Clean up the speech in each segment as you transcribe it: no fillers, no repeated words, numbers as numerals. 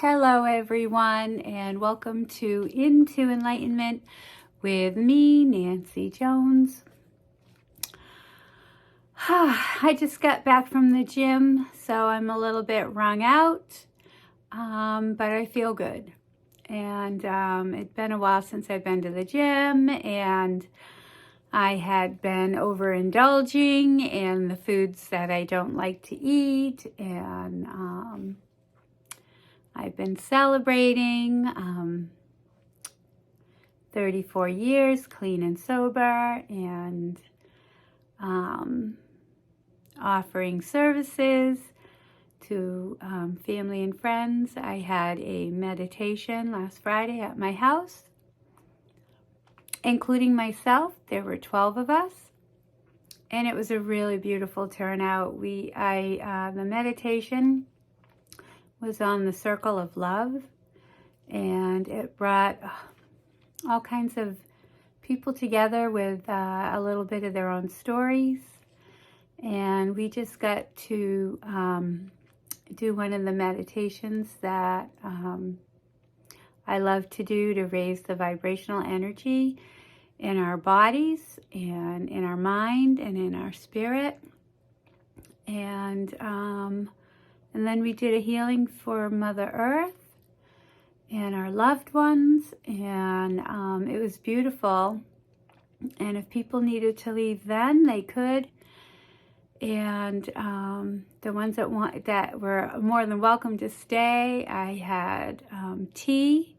Hello everyone, and welcome to Into Enlightenment with me, Nancy Jones. I just got back from the gym, so I'm a little bit wrung out, but I feel good. And it's been a while since I've been to the gym, and I had been overindulging in the foods that I don't like to eat, and I've been celebrating 34 years clean and sober, and offering services to family and friends. I had a meditation last Friday at my house, including myself. There were 12 of us, and it was a really beautiful turnout. The meditation was on the circle of love, and it brought all kinds of people together with a little bit of their own stories, and we just got to do one of the meditations that I love to do to raise the vibrational energy in our bodies and in our mind and in our spirit. And then we did a healing for Mother Earth and our loved ones, and it was beautiful. And if people needed to leave then, they could. And the ones that were more than welcome to stay, I had tea,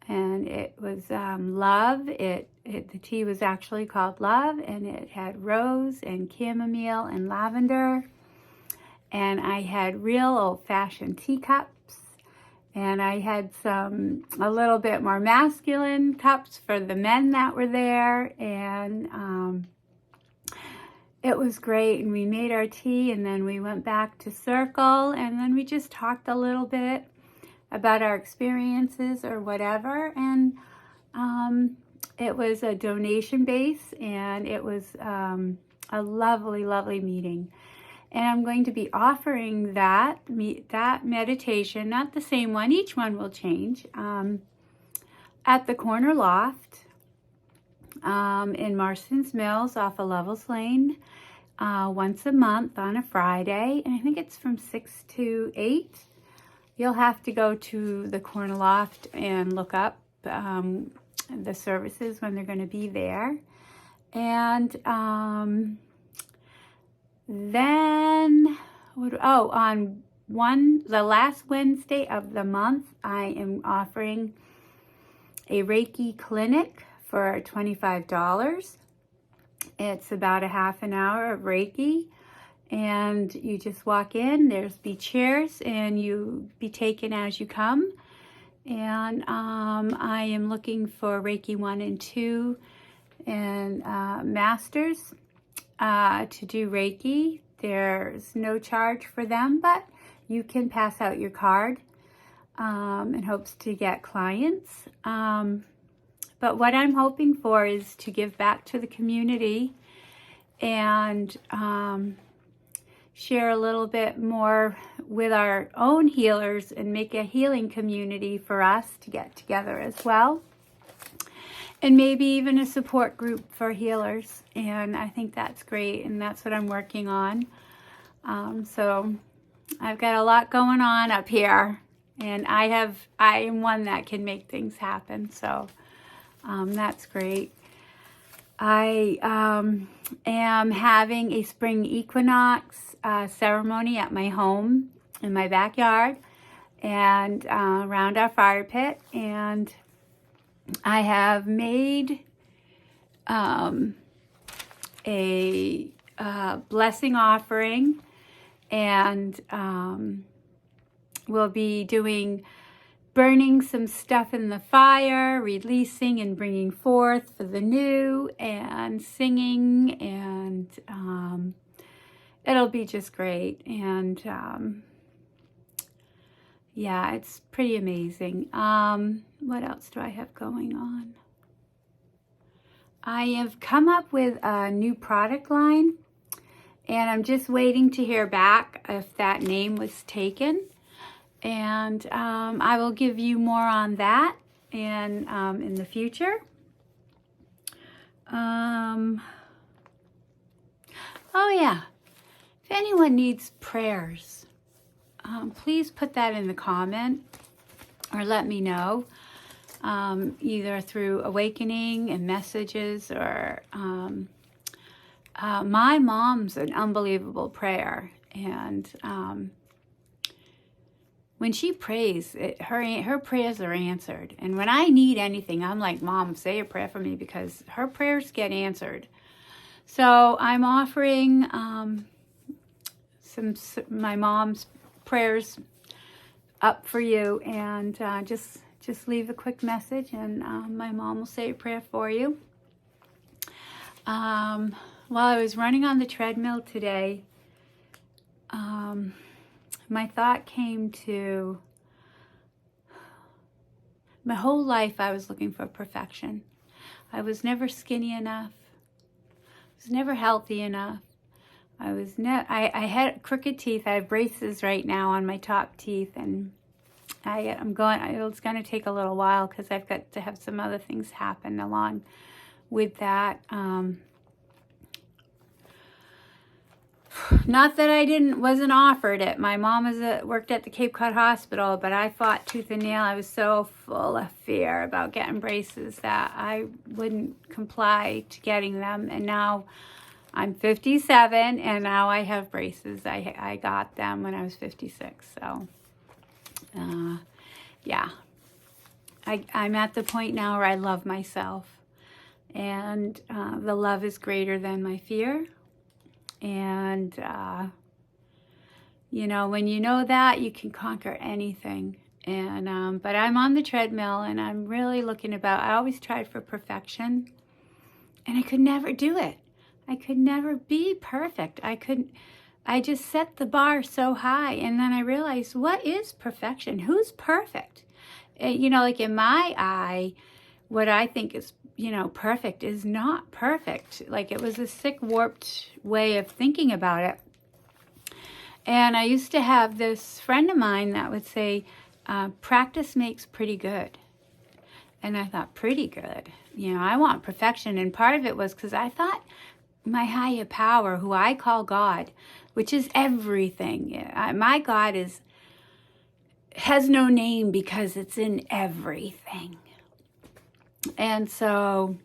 and it was love. The tea was actually called Love, and it had rose and chamomile and lavender. And I had real old-fashioned teacups, and I had a little bit more masculine cups for the men that were there, and it was great. And we made our tea, and then we went back to circle, and then we just talked a little bit about our experiences or whatever. And it was a donation base, and it was a lovely, lovely meeting. And I'm going to be offering that meditation, not the same one, each one will change, at the Corner Loft in Marston's Mills off of Lovells Lane, once a month on a Friday. And I think it's from 6 to 8. You'll have to go to the Corner Loft and look up the services when they're going to be there. And then, on the last Wednesday of the month, I am offering a Reiki clinic for $25. It's about a half an hour of Reiki, and you just walk in. There's be chairs, and you be taken as you come. And I am looking for Reiki 1 and 2 and masters to do Reiki. There's no charge for them, but you can pass out your card in hopes to get clients. But what I'm hoping for is to give back to the community and share a little bit more with our own healers and make a healing community for us to get together as well. And maybe even a support group for healers. And I think that's great, and that's what I'm working on. So I've got a lot going on up here, and I am one that can make things happen. So that's great. I am having a spring equinox ceremony at my home in my backyard and around our fire pit, and I have made a blessing offering, and we'll be burning some stuff in the fire, releasing and bringing forth for the new, and singing, and it'll be just great. And yeah, it's pretty amazing. What else do I have going on? I have come up with a new product line, and I'm just waiting to hear back if that name was taken. And I will give you more on that and in the future. Oh yeah, if anyone needs prayers, please put that in the comment or let me know, either through Awakening and messages or my mom's an unbelievable prayer, and when she prays, her prayers are answered. And when I need anything, I'm like, Mom, say a prayer for me, because her prayers get answered. So I'm offering my mom's prayers up for you, and just leave a quick message, and my mom will say a prayer for you. While I was running on the treadmill today, my thought came to my whole life. I was looking for perfection. I was never skinny enough. I was never healthy enough. I had crooked teeth. I have braces right now on my top teeth, and it's going to take a little while because I've got to have some other things happen along with that. Not that I wasn't offered it. My mom worked at the Cape Cod Hospital, but I fought tooth and nail. I was so full of fear about getting braces that I wouldn't comply to getting them. And now I'm 57, and now I have braces. I got them when I was 56. So, yeah. I'm at the point now where I love myself. And the love is greater than my fear. And, when you know that, you can conquer anything. And, but I'm on the treadmill, and I'm really I always tried for perfection, and I could never do it. I could never be perfect. I just set the bar so high. And then I realized, what is perfection? Who's perfect? Like in my eye, what I think is perfect is not perfect. Like, it was a sick, warped way of thinking about it. And I used to have this friend of mine that would say, practice makes pretty good. And I thought, pretty good? I want perfection. And part of it was because I thought my higher power, who I call God, which is everything. My God has no name because it's in everything. And so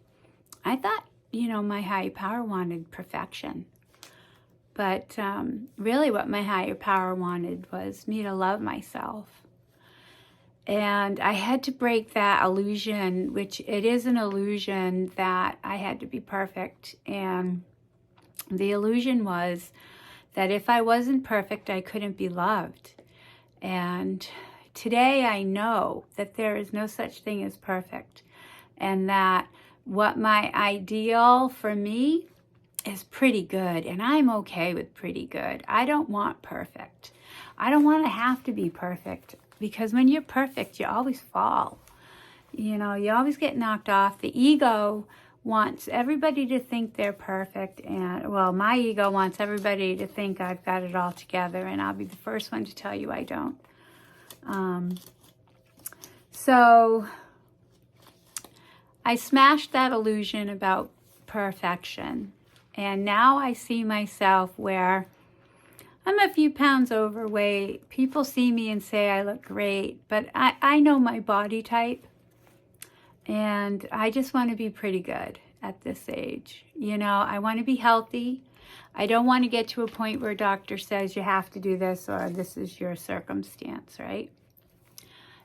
I thought, my higher power wanted perfection. But really what my higher power wanted was me to love myself. And I had to break that illusion, which it is an illusion that I had to be perfect. And the illusion was that if I wasn't perfect, I couldn't be loved. And today I know that there is no such thing as perfect. And that what my ideal for me is pretty good. And I'm okay with pretty good. I don't want perfect. I don't want to have to be perfect. Because when you're perfect, you always fall. You always get knocked off. The ego wants everybody to think they're perfect. And, well, my ego wants everybody to think I've got it all together. And I'll be the first one to tell you I don't. So I smashed that illusion about perfection. And now I see myself where I'm a few pounds overweight. People see me and say I look great, but I know my body type. And I just want to be pretty good at this age. I want to be healthy. I don't want to get to a point where a doctor says you have to do this or this is your circumstance, right?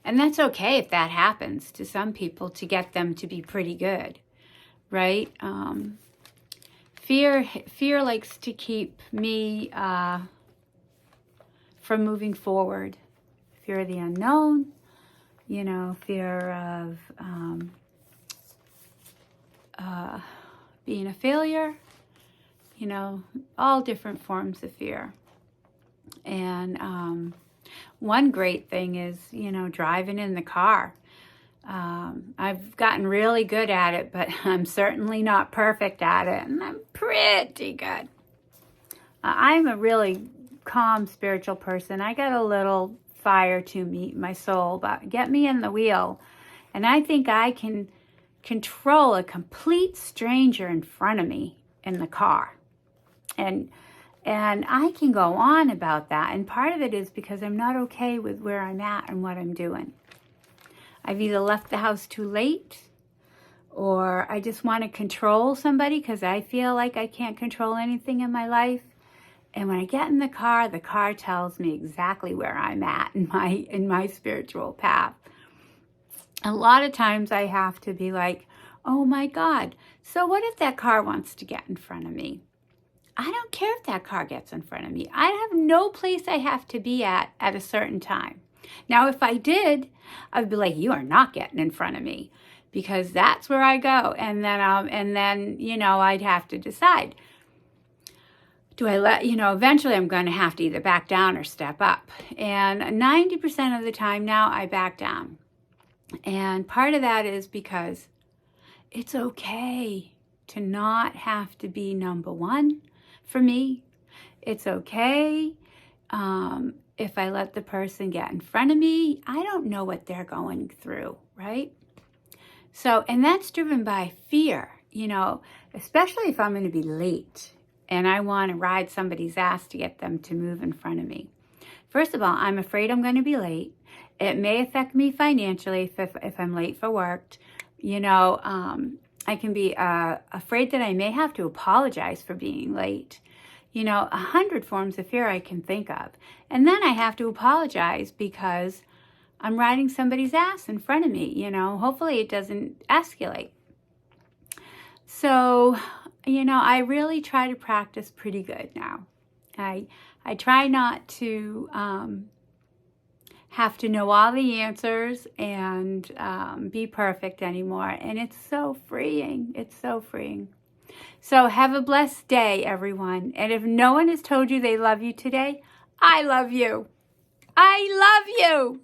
And that's okay if that happens to some people, to get them to be pretty good, right? Fear likes to keep me from moving forward. Fear of the unknown, fear of being a failure, all different forms of fear. And one great thing is, driving in the car. I've gotten really good at it, but I'm certainly not perfect at it, and I'm pretty good. I'm a really calm spiritual person. I got a little fire to me, my soul, but get me in the wheel. And I think I can control a complete stranger in front of me in the car. And I can go on about that. And part of it is because I'm not okay with where I'm at and what I'm doing. I've either left the house too late, or I just want to control somebody because I feel like I can't control anything in my life. And when I get in the car tells me exactly where I'm at in my spiritual path. A lot of times I have to be like, oh my God, so what if that car wants to get in front of me? I don't care if that car gets in front of me. I have no place I have to be at a certain time. Now, if I did, I'd be like, you are not getting in front of me, because that's where I go. And then, you know, I'd have to decide. Do I let, you know, eventually I'm going to have to either back down or step up. And 90% of the time now I back down. And part of that is because it's okay to not have to be number one for me. It's okay if I let the person get in front of me. I don't know what they're going through, right? So, and that's driven by fear, you know, especially if I'm going to be late and I want to ride somebody's ass to get them to move in front of me. First of all, I'm afraid I'm going to be late. It may affect me financially if I'm late for work. You know, I can be afraid that I may have to apologize for being late. You know, 100 forms of fear I can think of. And then I have to apologize because I'm riding somebody's ass in front of me. You know, hopefully it doesn't escalate. So, you know, I really try to practice pretty good now. I try not to have to know all the answers and be perfect anymore. And it's so freeing. It's so freeing. So have a blessed day, everyone. And if no one has told you they love you today, I love you. I love you.